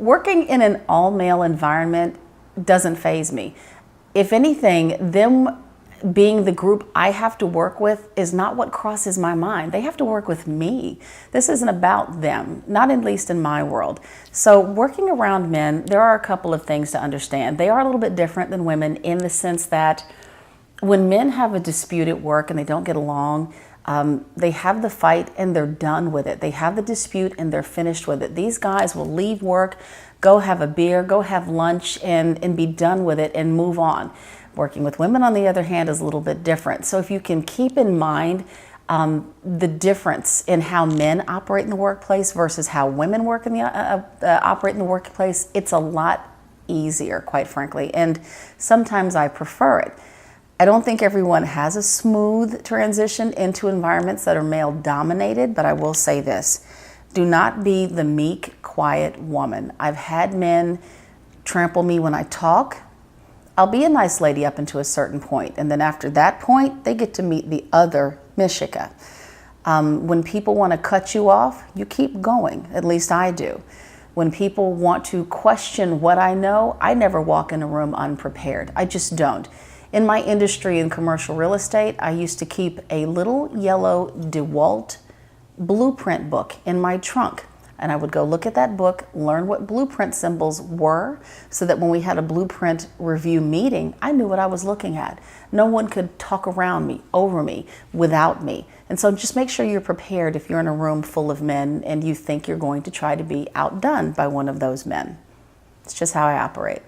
Working in an all-male environment doesn't faze me. If anything, them being the group I have to work with is not what crosses my mind. They have to work with me. This isn't about them, not at least in my world. So working around men, there are a couple of things to understand. They are a little bit different than women in the sense that when men have a dispute at work and they don't get along, they have the fight and they're done with it. They have the dispute and they're finished with it. These guys will leave work, go have a beer, go have lunch, and be done with it and move on. Working with women, on the other hand, is a little bit different. So if you can keep in mind the difference in how men operate in the workplace versus how women work in the operate in the workplace, it's a lot easier, quite frankly. And sometimes I prefer it. I don't think everyone has a smooth transition into environments that are male dominated, but I will say this. Do not be the meek, quiet woman. I've had men trample me when I talk. I'll be a nice lady up until a certain point, and then after that point, they get to meet the other Michica. When people want to cut you off, you keep going. At least I do. When people want to question what I know, I never walk in a room unprepared. I just don't. In my industry in commercial real estate, I used to keep a little yellow DeWalt blueprint book in my trunk. And I would go look at that book, learn what blueprint symbols were, so that when we had a blueprint review meeting, I knew what I was looking at. No one could talk around me, over me, without me. And so just make sure you're prepared if you're in a room full of men and you think you're going to try to be outdone by one of those men. It's just how I operate.